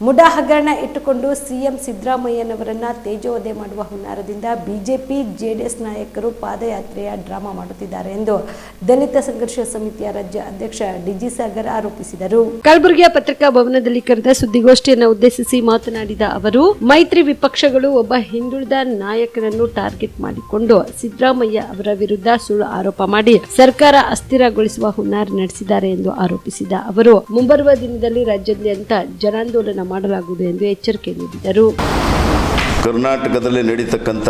ಮುಡಾ ಹಗರಣ ಇಟ್ಟುಕೊಂಡು ಸಿಎಂ ಸಿದ್ದರಾಮಯ್ಯನವರನ್ನ ತೇಜೋವಧೆ ಮಾಡುವ ಹುನ್ನಾರದಿಂದ ಬಿಜೆಪಿ ಜೆಡಿಎಸ್ ನಾಯಕರು ಪಾದಯಾತ್ರೆಯ ಡ್ರಾಮಾ ಮಾಡುತ್ತಿದ್ದಾರೆ ಎಂದು ದಲಿತ ಸಂಘರ್ಷ ಸಮಿತಿಯ ರಾಜ್ಯ ಅಧ್ಯಕ್ಷ ಡಿಜಿ ಸಾಗರ್ ಆರೋಪಿಸಿದರು. ಕಲಬುರಗಿಯ ಪತ್ರಿಕಾ ಭವನದಲ್ಲಿ ಕರೆದ ಸುದ್ದಿಗೋಷ್ಠಿಯನ್ನು ಉದ್ದೇಶಿಸಿ ಮಾತನಾಡಿದ ಅವರು, ಮೈತ್ರಿ ವಿಪಕ್ಷಗಳು ಒಬ್ಬ ಹಿಂದುಳಿದ ನಾಯಕನನ್ನು ಟಾರ್ಗೆಟ್ ಮಾಡಿಕೊಂಡು ಸಿದ್ದರಾಮಯ್ಯ ಅವರ ವಿರುದ್ಧ ಸುಳ್ಳು ಆರೋಪ ಮಾಡಿ ಸರ್ಕಾರ ಅಸ್ಥಿರಗೊಳಿಸುವ ಹುನ್ನಾರ ನಡೆಸಿದ್ದಾರೆ ಎಂದು ಆರೋಪಿಸಿದ ಅವರು, ಮುಂಬರುವ ದಿನದಲ್ಲಿ ರಾಜ್ಯಾದ್ಯಂತ ಜನಾಂದೋಲನ ಮಾಡಲಾಗುವುದು ಎಂದು ಎಚ್ಚರಿಕೆ ನೀಡಿದರು. ಕರ್ನಾಟಕದಲ್ಲಿ ನಡೀತಕ್ಕಂಥ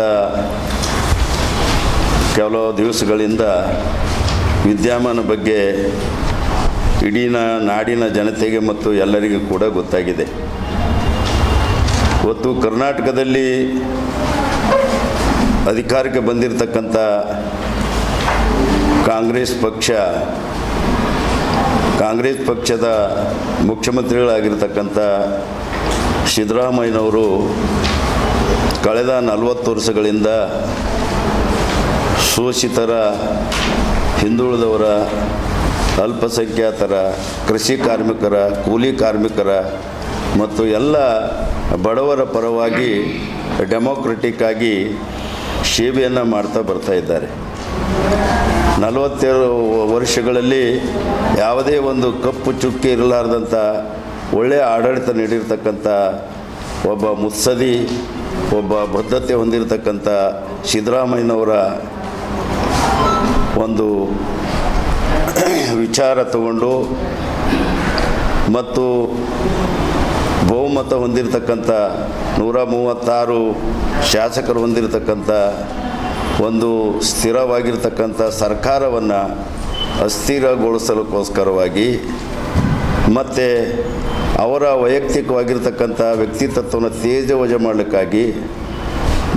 ಕೆಲವು ದಿವಸಗಳಿಂದ ವಿದ್ಯಮಾನ ಬಗ್ಗೆ ಇಡೀ ನಾಡಿನ ಜನತೆಗೆ ಮತ್ತು ಎಲ್ಲರಿಗೂ ಕೂಡ ಗೊತ್ತಾಗಿದೆ. ಇವತ್ತು ಕರ್ನಾಟಕದಲ್ಲಿ ಅಧಿಕಾರಕ್ಕೆ ಬಂದಿರತಕ್ಕಂಥ ಕಾಂಗ್ರೆಸ್ ಪಕ್ಷದ ಮುಖ್ಯಮಂತ್ರಿಗಳಾಗಿರ್ತಕ್ಕಂಥ ಸಿದ್ದರಾಮಯ್ಯನವರು ಕಳೆದ 40 ವರ್ಷಗಳಿಂದ ಶೋಷಿತರ, ಹಿಂದುಳಿದವರ, ಅಲ್ಪಸಂಖ್ಯಾತರ, ಕೃಷಿ ಕಾರ್ಮಿಕರ, ಕೂಲಿ ಕಾರ್ಮಿಕರ ಮತ್ತು ಎಲ್ಲ ಬಡವರ ಪರವಾಗಿ ಡೆಮೋಕ್ರೆಟಿಕ್ ಆಗಿ ಸೇವೆಯನ್ನು ಮಾಡ್ತಾ ಬರ್ತಾ ಇದ್ದಾರೆ. 47 ವರ್ಷಗಳಲ್ಲಿ ಯಾವುದೇ ಒಂದು ಕಪ್ಪು ಚುಕ್ಕಿ ಇರಲಾರ್ದಂಥ ಒಳ್ಳೆಯ ಆಡಳಿತ ನೀಡಿರ್ತಕ್ಕಂಥ ಒಬ್ಬ ಮುತ್ಸದಿ, ಒಬ್ಬ ಬದ್ಧತೆ ಹೊಂದಿರತಕ್ಕಂಥ ಸಿದ್ದರಾಮಯ್ಯನವರ ಒಂದು ವಿಚಾರ ತಗೊಂಡು ಮತ್ತು ಬಹುಮತ ಹೊಂದಿರತಕ್ಕಂಥ 136 ಶಾಸಕರು ಹೊಂದಿರತಕ್ಕಂಥ ಒಂದು ಸ್ಥಿರವಾಗಿರ್ತಕ್ಕಂಥ ಸರ್ಕಾರವನ್ನು ಅಸ್ಥಿರಗೊಳಿಸಲಿಕ್ಕೋಸ್ಕರವಾಗಿ ಮತ್ತು ಅವರ ವೈಯಕ್ತಿಕವಾಗಿರ್ತಕ್ಕಂಥ ವ್ಯಕ್ತಿತ್ವವನ್ನು ತೇಜೋವಧೆ ಮಾಡಲಿಕ್ಕಾಗಿ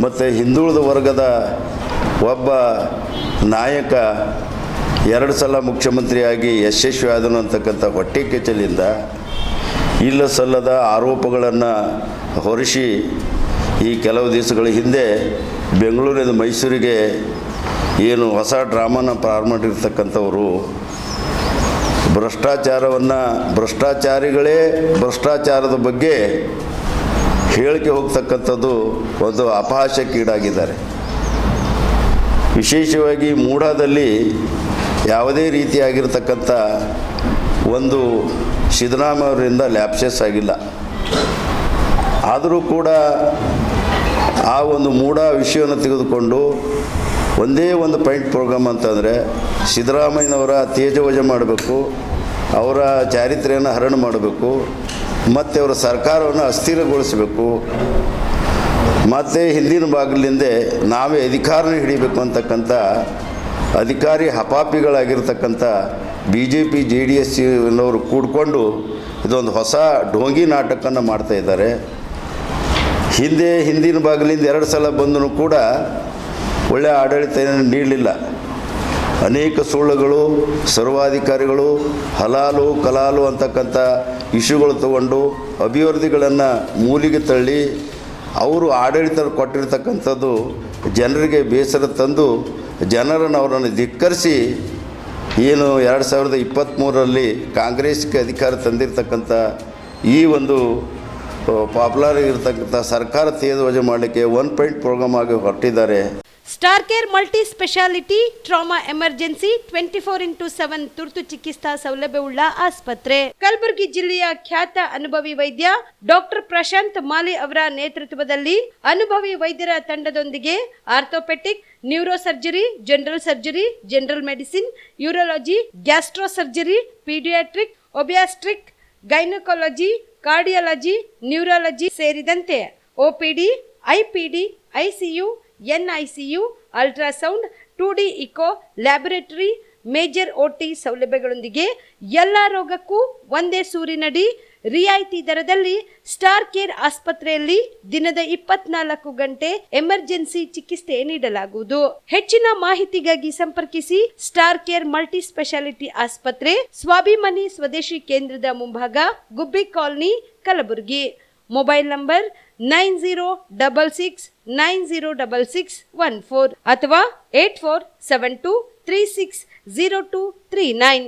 ಮತ್ತು ಹಿಂದುಳಿದ ವರ್ಗದ ಒಬ್ಬ ನಾಯಕ 2 ಸಲ ಮುಖ್ಯಮಂತ್ರಿಯಾಗಿ ಯಶಸ್ವಿ ಆದನು ಅಂತಕ್ಕಂಥ ಹೊಟ್ಟೆ ಕಿಚ್ಚಲಿಂದ ಇಲ್ಲ ಸಲ್ಲದ ಆರೋಪಗಳನ್ನು ಹೊರಿಸಿ ಈ ಕೆಲವು ದಿವಸಗಳ ಹಿಂದೆ ಬೆಂಗಳೂರಿನ ಮೈಸೂರಿಗೆ ಏನು ಹೊಸ ಡ್ರಾಮಾನ ಪ್ರಾರಂಭ ಮಾಡಿರ್ತಕ್ಕಂಥವರು ಭ್ರಷ್ಟಾಚಾರಿಗಳೇ ಭ್ರಷ್ಟಾಚಾರದ ಬಗ್ಗೆ ಹೇಳಿಕೆ ಹೋಗ್ತಕ್ಕಂಥದ್ದು ಒಂದು ಅಪಹಾಸ್ಯಕ್ಕೀಡಾಗಿದ್ದಾರೆ. ವಿಶೇಷವಾಗಿ ಮೂಡಾದಲ್ಲಿ ಯಾವುದೇ ರೀತಿಯಾಗಿರ್ತಕ್ಕಂಥ ಒಂದು ಸಿದ್ದರಾಮಯ್ಯ ಅವರಿಂದ ಲ್ಯಾಪ್ಸಸ್ ಆಗಿಲ್ಲ. ಆದರೂ ಕೂಡ ಆ ಒಂದು ಮೂಡಾ ವಿಷಯವನ್ನು ತೆಗೆದುಕೊಂಡು ಒಂದೇ ಒಂದು ಪಾಯಿಂಟ್ ಪ್ರೋಗ್ರಾಮ್ ಅಂತಂದರೆ ಸಿದ್ದರಾಮಯ್ಯನವರ ತೇಜೋವಧೆ ಮಾಡಬೇಕು, ಅವರ ಚಾರಿತ್ರ್ಯವನ್ನು ಹರಣ ಮಾಡಬೇಕು, ಮತ್ತು ಅವರ ಸರ್ಕಾರವನ್ನು ಅಸ್ಥಿರಗೊಳಿಸಬೇಕು, ಮತ್ತು ಹಿಂದಿನ ಭಾಗಲಿಂದ ನಾವೇ ಅಧಿಕಾರ ಹಿಡಿಬೇಕು ಅಂತಕ್ಕಂಥ ಅಧಿಕಾರಿ ಹಪಾಪಿಗಳಾಗಿರ್ತಕ್ಕಂಥ BJP JDS ನವರು ಕೂಡಿಕೊಂಡು ಇದೊಂದು ಹೊಸ ಢೋಂಗಿ ನಾಟಕವನ್ನು ಮಾಡ್ತಾಯಿದ್ದಾರೆ. ಹಿಂದಿನ ಭಾಗಲಿಂದ 2 ಸಲ ಬಂದರೂ ಕೂಡ ಒಳ್ಳೆಯ ಆಡಳಿತ ನೀಡಲಿಲ್ಲ. ಅನೇಕ ಸುಳ್ಳುಗಳು, ಸರ್ವಾಧಿಕಾರಿಗಳು, ಹಲಾಲು ಕಲಾಲು ಅಂತಕ್ಕಂಥ ಇಶ್ಯೂಗಳು ತಗೊಂಡು ಅಭಿವೃದ್ಧಿಗಳನ್ನು ಮೂಲಿಗೆ ತಳ್ಳಿ ಅವರು ಆಡಳಿತ ಕೊಟ್ಟಿರ್ತಕ್ಕಂಥದ್ದು ಜನರಿಗೆ ಬೇಸರ ತಂದು ಜನರನ್ನು ಅವರನ್ನು ಧಿಕ್ಕರಿಸಿ ಏನು 2023ರಲ್ಲಿ ಕಾಂಗ್ರೆಸ್ಗೆ ಅಧಿಕಾರ ತಂದಿರತಕ್ಕಂಥ ಈ ಒಂದು ಪಾಪ್ಯುಲರ್ ಇರತಕ್ಕಂಥ ಸರ್ಕಾರ ತೇಜೋವಧೆ ಮಾಡಲಿಕ್ಕೆ 1 ಪಾಯಿಂಟ್ ಪ್ರೋಗ್ರಾಮ್ ಆಗಿ ಹೊರಟಿದ್ದಾರೆ. Star care multi speciality trauma emergency 24x7 ತುರ್ತು ಚಿಕಿತ್ಸಾ ಸೌಲಭ್ಯವುಳ್ಳ ಆಸ್ಪತ್ರೆ. ಕಲಬುರಗಿ ಜಿಲ್ಲೆಯ ಖ್ಯಾತ ಅನುಭವಿ ವೈದ್ಯ ಡಾಕ್ಟರ್ ಪ್ರಶಾಂತ್ ಮಾಲಿ ಅವರ ನೇತೃತ್ವದಲ್ಲಿ ಅನುಭವಿ ವೈದ್ಯರ ತಂಡದೊಂದಿಗೆ orthopaedic, neuro surgery, general surgery, general medicine, urology, gastro surgery, paediatric, obstetric, gynaecology, cardiology, neurology ಸೇರಿದಂತೆ OPD, IPD, ICU, NICU, ultrasound, 2D echo, laboratory, major OT ಸೌಲಭ್ಯಗಳೊಂದಿಗೆ ಎಲ್ಲ ರೋಗಕ್ಕೂ ಒಂದೇ ಸೂರಿನಡಿ ರಿಯಾಯಿತಿ ದರದಲ್ಲಿ ಸ್ಟಾರ್ ಕೇರ್ ಆಸ್ಪತ್ರೆಯಲ್ಲಿ ದಿನದ 24 ಗಂಟೆ ಎಮರ್ಜೆನ್ಸಿ ಚಿಕಿತ್ಸೆ ನೀಡಲಾಗುವುದು. ಹೆಚ್ಚಿನ ಮಾಹಿತಿಗಾಗಿ ಸಂಪರ್ಕಿಸಿ ಸ್ಟಾರ್ ಕೇರ್ ಮಲ್ಟಿ ಸ್ಪೆಷಾಲಿಟಿ ಆಸ್ಪತ್ರೆ, ಸ್ವಾಭಿಮಾನಿ ಸ್ವದೇಶಿ ಕೇಂದ್ರದ ಮುಂಭಾಗ, ಗುಬ್ಬಿ ಕಾಲನಿ, ಕಲಬುರಗಿ. ಮೊಬೈಲ್ ನಂಬರ್ 9066906614 ಅಥವಾ 8472360239.